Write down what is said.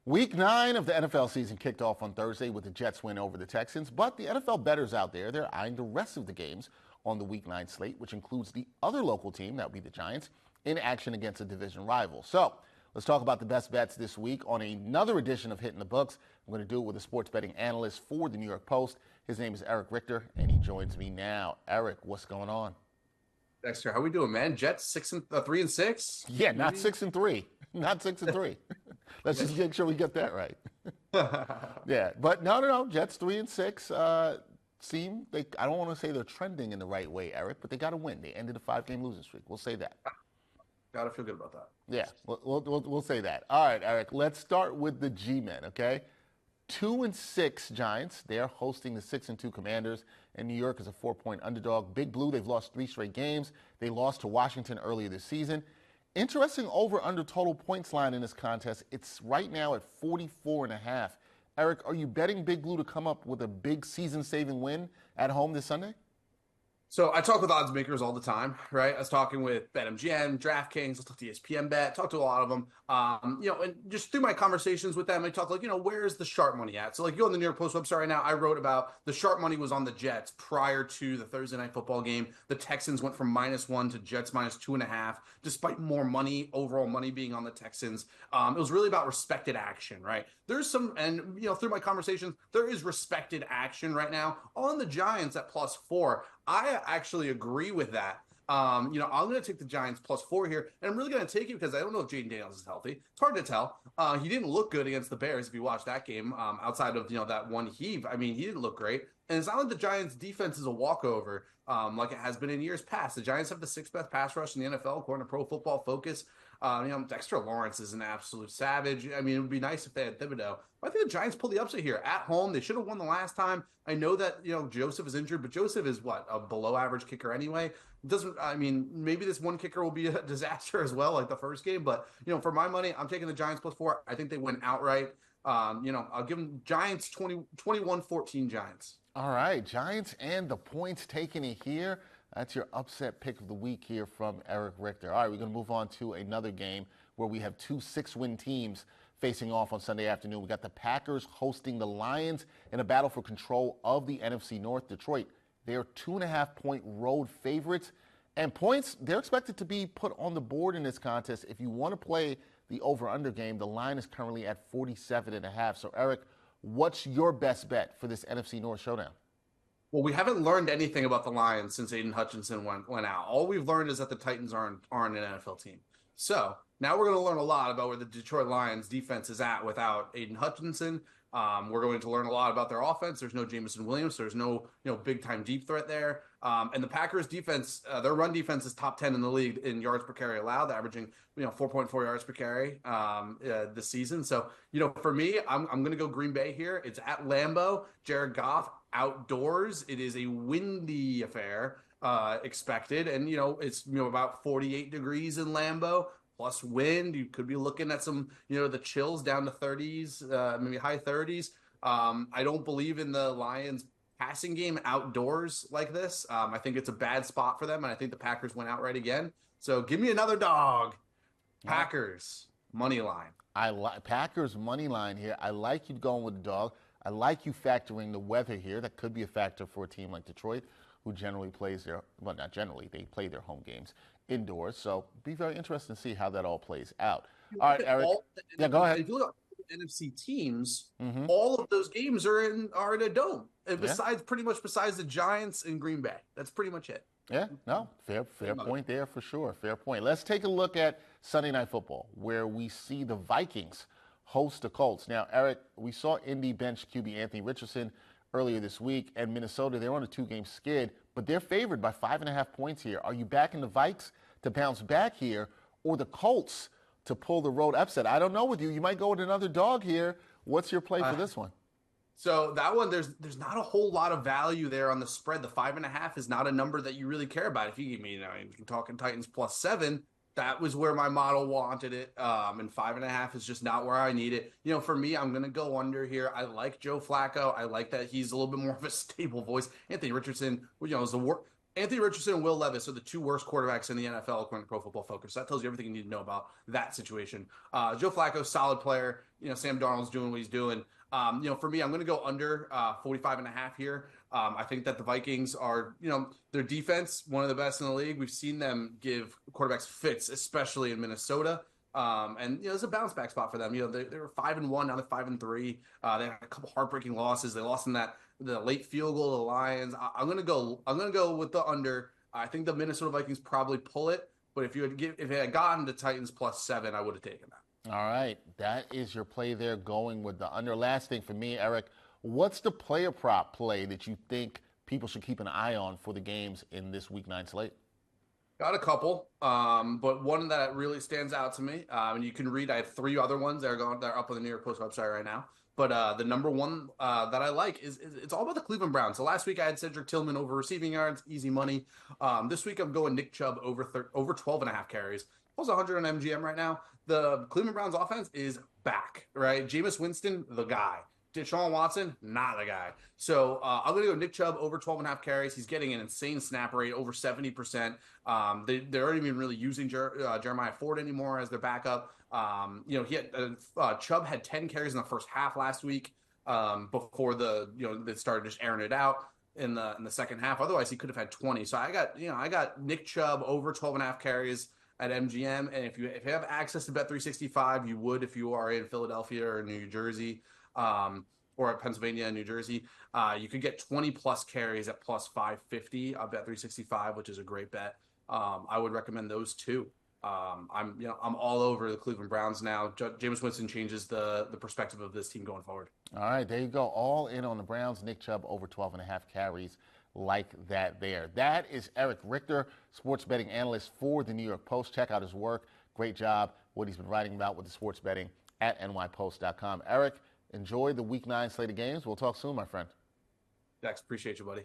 Week 9 of the NFL season kicked off on Thursday with the Jets win over the Texans, but the NFL bettors out there, they're eyeing the rest of the games on the Week 9 slate, which includes the other local team, that would be the Giants, in action against a division rival. So let's talk about the best bets this week on another edition of Hitting the Books. I'm going to do it with a sports betting analyst for the New York Post. His name is Erich Richter, and he joins me now. Erich, what's going on? Dexter, how we doing, man? Jets 3-6? Yeah, maybe? Not 6-3. Not 6-3. Let's just make sure we get that right. Yeah, but no. Jets 3-6 I don't want to say they're trending in the right way, Erich, but they got to win. They ended a 5-game losing streak. We'll say that. Gotta feel good about that. Yeah, we'll say that. All right, Erich, let's start with the G-men, okay? 2-6 Giants. They're hosting the 6-2 Commanders, and New York is a 4-point underdog. Big Blue, they've lost 3 straight games. They lost to Washington earlier this season. Interesting over-under total points line in this contest. It's right now at 44.5. Erich, are you betting Big Blue to come up with a big season-saving win at home this Sunday? So I talk with odds makers all the time, right? I was talking with BetMGM, DraftKings, I talk to ESPN Bet, talk to a lot of them. And just through my conversations with them, I talk where's the sharp money at? So you go on the New York Post website right now, I wrote about the sharp money was on the Jets prior to the Thursday night football game. The Texans went from -1 to Jets -2.5, despite more money, overall money being on the Texans. It was really about respected action, right? There's some, and through my conversations, there is respected action right now on the Giants at +4. I actually agree with that. I'm going to take the Giants +4 here, and I'm really going to take it because I don't know if Jaden Daniels is healthy. It's hard to tell. He didn't look good against the Bears if you watch that game, outside of, that one heave. I mean, he didn't look great. And it's not like the Giants' defense is a walkover like it has been in years past. The Giants have the 6th best pass rush in the NFL, according to Pro Football Focus. Dexter Lawrence is an absolute savage. I mean, it would be nice if they had Thibodeau. But I think the Giants pulled the upset here at home. They should have won the last time. I know that, Joseph is injured, but Joseph is a below average kicker anyway. Maybe this one kicker will be a disaster as well, like the first game. But, for my money, I'm taking the Giants +4. I think they win outright. I'll give them Giants 21-14 Giants. All right, Giants and the points taken it here. That's your upset pick of the week here from Erich Richter. All right, we're going to move on to another game where we have 2 6-win teams facing off on Sunday afternoon. We got the Packers hosting the Lions in a battle for control of the NFC North. Detroit, they're 2.5-point road favorites. And points, they're expected to be put on the board in this contest. If you want to play the over-under game, the line is currently at 47.5. So, Erich, what's your best bet for this NFC North showdown? Well, we haven't learned anything about the Lions since Aiden Hutchinson went out. All we've learned is that the Titans aren't an NFL team. So now we're going to learn a lot about where the Detroit Lions defense is at without Aiden Hutchinson. We're going to learn a lot about their offense. There's no Jameson Williams. So there's no big-time deep threat there. And the Packers defense, their run defense is top 10 in the league in yards per carry allowed, averaging 4.4 yards per carry this season. So, for me, I'm going to go Green Bay here. It's at Lambeau. Jared Goff outdoors. It is a windy affair expected. And, it's about 48 degrees in Lambeau. Plus wind, you could be looking at some, the chills down to 30s, maybe high 30s. I don't believe in the Lions passing game outdoors like this. I think it's a bad spot for them, and I think the Packers went outright again. So give me another dog. Packers, money line. I like Packers money line here. I like you going with the dog. I like you factoring the weather here. That could be a factor for a team like Detroit, who generally plays not generally, they play their home games indoors. So be very interesting to see how that all plays out. All right, Erich. Go ahead. If you look at NFC teams, all of those games are in a dome. And besides the Giants and Green Bay. That's pretty much it. Yeah, no, fair point there for sure. Fair point. Let's take a look at Sunday Night Football, where we see the Vikings host the Colts. Now, Erich, we saw Indy bench QB Anthony Richardson earlier this week, and Minnesota, they're on a 2-game skid, but they're favored by 5.5 points here. Are you backing the Vikes to bounce back here, or the Colts to pull the road upset? I don't know with you. You might go with another dog here. What's your play for this one? So that one, there's not a whole lot of value there on the spread. The 5.5 is not a number that you really care about. If you give me, you're talking Titans +7, that was where my model wanted it. And 5.5 is just not where I need it. For me, I'm going to go under here. I like Joe Flacco. I like that he's a little bit more of a stable voice. Anthony Richardson, is Anthony Richardson and Will Levis are the two worst quarterbacks in the NFL according to Pro Football Focus. So that tells you everything you need to know about that situation. Joe Flacco, solid player. Sam Darnold's doing what he's doing. For me, I'm going to go under 45.5 here. I think that the Vikings are, their defense, one of the best in the league. We've seen them give quarterbacks fits, especially in Minnesota. It's a bounce back spot for them. They were 5-1, now they're 5-3. They had a couple heartbreaking losses. They lost in the late field goal to the Lions. I'm gonna go with the under. I think the Minnesota Vikings probably pull it, but if it had gotten to Titans +7, I would have taken that. All right, that is your play there, going with the under. Last thing for me, Eric, what's the player prop play that you think people should keep an eye on for the games in this Week 9 slate? Got a couple, but one that really stands out to me, and you can read, I have 3 other ones that are up on the New York Post website right now. But the number one that I like is it's all about the Cleveland Browns. So last week I had Cedric Tillman over receiving yards, easy money. This week I'm going Nick Chubb over 12.5 carries. Also 100 on MGM right now. The Cleveland Browns offense is back, right? Jameis Winston, the guy. Deshaun Watson, not the guy. So I'm going to go Nick Chubb over 12.5 carries. He's getting an insane snap rate, over 70%. They aren't even really using Jeremiah Ford anymore as their backup. Chubb had 10 carries in the first half last week before they started just airing it out in the second half. Otherwise, he could have had 20. So I got Nick Chubb over 12.5 carries at MGM. And if you have access to Bet365, you would if you are in Philadelphia or New Jersey. Or at Pennsylvania and New Jersey, you could get 20 plus carries at +550 on Bet365, which is a great bet. I would recommend those two. I'm all over the Cleveland Browns now. Jameis Winston changes the perspective of this team going forward. All right, there you go. All in on the Browns. Nick Chubb over 12.5 carries, like that there. That is Erich Richter, sports betting analyst for the New York Post. Check out his work. Great job, what he's been writing about with the sports betting at nypost.com. Eric, enjoy the Week 9 slate of games. We'll talk soon, my friend. Dex, appreciate you, buddy.